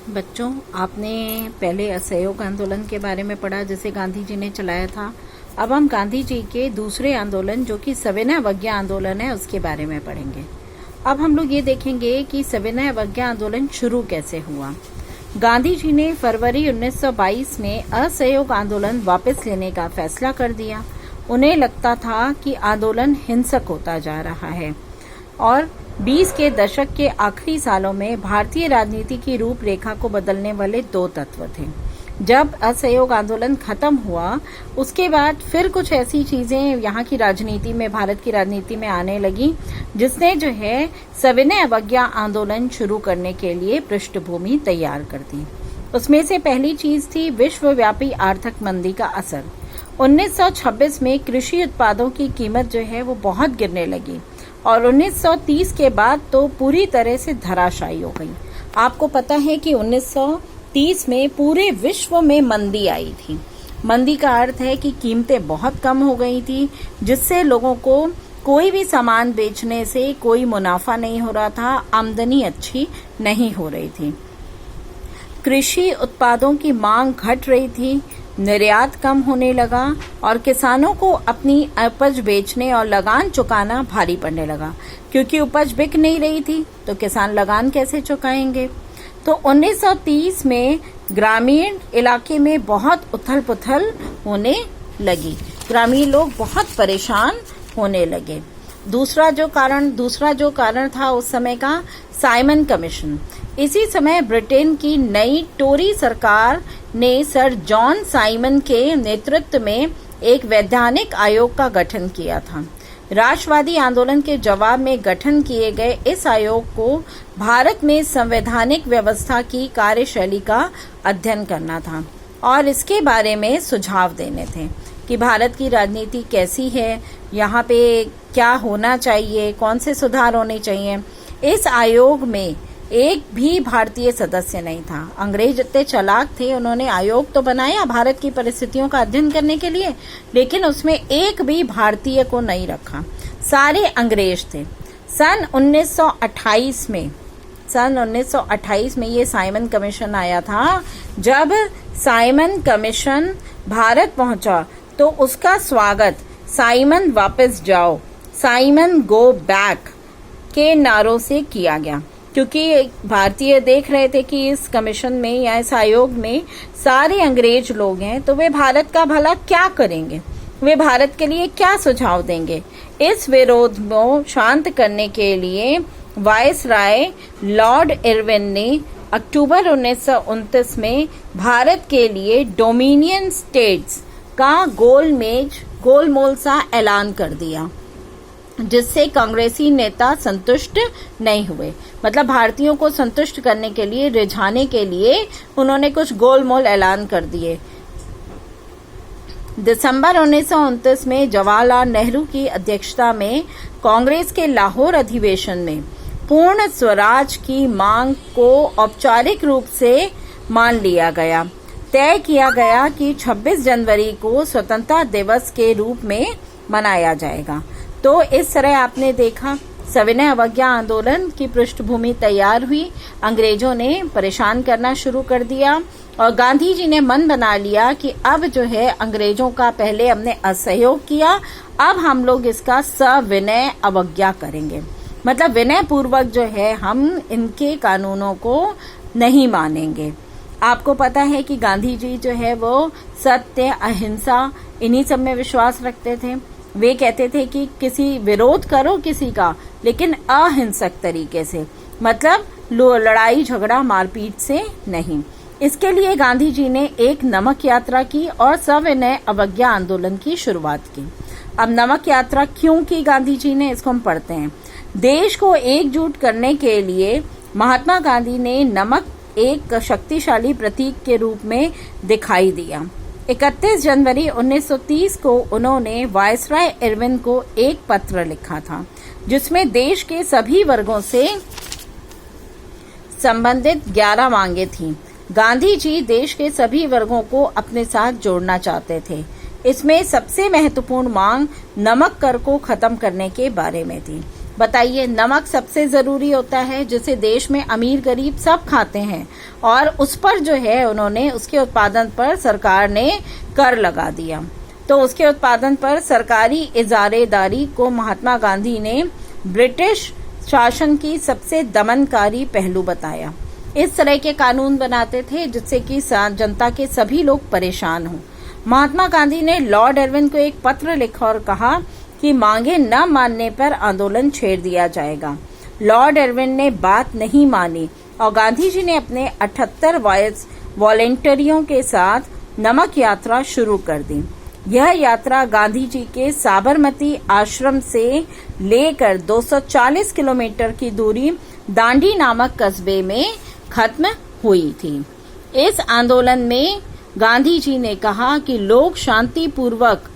बच्चों, आपने पहले असहयोग आंदोलन के बारे में पढ़ा जिसे गांधी जी ने चलाया था। अब हम गांधी जी के दूसरे आंदोलन जो कि सविनय अवज्ञा आंदोलन है उसके बारे में पढ़ेंगे। अब हम लोग ये देखेंगे कि सविनय अवज्ञा आंदोलन शुरू कैसे हुआ। गांधी जी ने फरवरी 1922 में असहयोग आंदोलन वापस लेने का फैसला कर दिया। उन्हें लगता था कि आंदोलन हिंसक होता जा रहा है और 20 के दशक के आखिरी सालों में भारतीय राजनीति की रूपरेखा को बदलने वाले दो तत्व थे। जब असहयोग आंदोलन खत्म हुआ उसके बाद फिर कुछ ऐसी चीजें यहाँ की राजनीति में, भारत की राजनीति में आने लगी जिसने जो है सविनय अवज्ञा आंदोलन शुरू करने के लिए पृष्ठभूमि तैयार कर दी। उसमें से पहली चीज थी विश्वव्यापी आर्थिक मंदी का असर। 1926 में कृषि उत्पादों की कीमत जो है वो बहुत गिरने लगी और 1930 के बाद तो पूरी तरह से धराशायी हो गई। आपको पता है कि 1930 में पूरे विश्व में मंदी आई थी। मंदी का अर्थ है कि कीमतें बहुत कम हो गई थी, जिससे लोगों को कोई भी सामान बेचने से कोई मुनाफा नहीं हो रहा था, आमदनी अच्छी नहीं हो रही थी। कृषि उत्पादों की मांग घट रही थी, निर्यात कम होने लगा और किसानों को अपनी उपज बेचने और लगान चुकाना भारी पड़ने लगा। क्योंकि उपज बिक नहीं रही थी तो किसान लगान कैसे चुकाएंगे। तो 1930 में ग्रामीण इलाके में बहुत उथल पुथल होने लगी, ग्रामीण लोग बहुत परेशान होने लगे। दूसरा जो कारण था उस समय का, साइमन कमीशन। इसी समय ब्रिटेन की नई टोरी सरकार ने सर जॉन साइमन के नेतृत्व में एक वैधानिक आयोग का गठन किया था। राष्ट्रवादी आंदोलन के जवाब में गठन किए गए इस आयोग को भारत में संवैधानिक व्यवस्था की कार्यशैली का अध्ययन करना था और इसके बारे में सुझाव देने थे कि भारत की राजनीति कैसी है, यहाँ पे क्या होना चाहिए, कौन से सुधार होने चाहिए। इस आयोग में एक भी भारतीय सदस्य नहीं था। अंग्रेज इतने चालाक थे, उन्होंने आयोग तो बनाया भारत की परिस्थितियों का अध्ययन करने के लिए, लेकिन उसमें एक भी भारतीय को नहीं रखा, सारे अंग्रेज थे। सन 1928 में ये साइमन कमीशन आया था। जब साइमन कमीशन भारत पहुंचा तो उसका स्वागत साइमन वापस जाओ, साइमन गो बैक के नारों से किया गया, क्योंकि भारतीय देख रहे थे कि इस कमीशन में या इस आयोग में सारे अंग्रेज लोग हैं, तो वे भारत का भला क्या करेंगे, वे भारत के लिए क्या सुझाव देंगे। इस विरोध को शांत करने के लिए वायसराय लॉर्ड इरविन ने अक्टूबर 1929 में भारत के लिए डोमिनियन स्टेट्स का गोलमोल सा ऐलान कर दिया, जिससे कांग्रेसी नेता संतुष्ट नहीं हुए। मतलब भारतीयों को संतुष्ट करने के लिए, रिझाने के लिए उन्होंने कुछ गोलमोल ऐलान कर दिए। दिसंबर 1929 में जवाहरलाल नेहरू की अध्यक्षता में कांग्रेस के लाहौर अधिवेशन में पूर्ण स्वराज की मांग को औपचारिक रूप से मान लिया गया। तय किया गया कि 26 जनवरी को स्वतंत्रता दिवस के रूप में मनाया जाएगा। तो इस तरह आपने देखा सविनय अवज्ञा आंदोलन की पृष्ठभूमि तैयार हुई। अंग्रेजों ने परेशान करना शुरू कर दिया और गांधी जी ने मन बना लिया कि अब जो है अंग्रेजों का, पहले हमने असहयोग किया, अब हम लोग इसका सविनय अवज्ञा करेंगे। मतलब विनय पूर्वक जो है हम इनके कानूनों को नहीं मानेंगे। आपको पता है कि गांधी जी जो है वो सत्य, अहिंसा, इन्हीं सब में विश्वास रखते थे। वे कहते थे कि किसी विरोध करो किसी का, लेकिन अहिंसक तरीके से, मतलब लड़ाई झगड़ा मारपीट से नहीं। इसके लिए गांधी जी ने एक नमक यात्रा की और सविनय अवज्ञा आंदोलन की शुरुआत की। अब नमक यात्रा क्यों की गांधी जी ने, इसको हम पढ़ते हैं। देश को एकजुट करने के लिए महात्मा गांधी ने नमक एक शक्तिशाली प्रतीक के रूप में दिखाई दिया। 31 जनवरी 1930 को उन्होंने वायसराय इरविन को एक पत्र लिखा था, जिसमें देश के सभी वर्गों से संबंधित 11 मांगे थीं। गांधी जी देश के सभी वर्गों को अपने साथ जोड़ना चाहते थे। इसमें सबसे महत्वपूर्ण मांग नमक कर को खत्म करने के बारे में थी। बताइए, नमक सबसे जरूरी होता है जिसे देश में अमीर गरीब सब खाते हैं, और उस पर जो है उन्होंने उसके उत्पादन पर सरकार ने कर लगा दिया। तो उसके उत्पादन पर सरकारी इजारेदारी को महात्मा गांधी ने ब्रिटिश शासन की सबसे दमनकारी पहलू बताया। इस तरह के कानून बनाते थे जिससे कि जनता के सभी लोग परेशान हों। महात्मा गांधी ने लॉर्ड इरविन को एक पत्र लिखा और कहा कि मांगे न मानने पर आंदोलन छेड़ दिया जाएगा। लॉर्ड इरविन ने बात नहीं मानी और गांधी जी ने अपने 78 वॉलेंटियरों के साथ नमक यात्रा शुरू कर दी। यह यात्रा गांधी जी के साबरमती आश्रम से लेकर 240 किलोमीटर की दूरी दांडी नामक कस्बे में खत्म हुई थी। इस आंदोलन में गांधी जी ने कहा कि लोग शांतिपूर्वक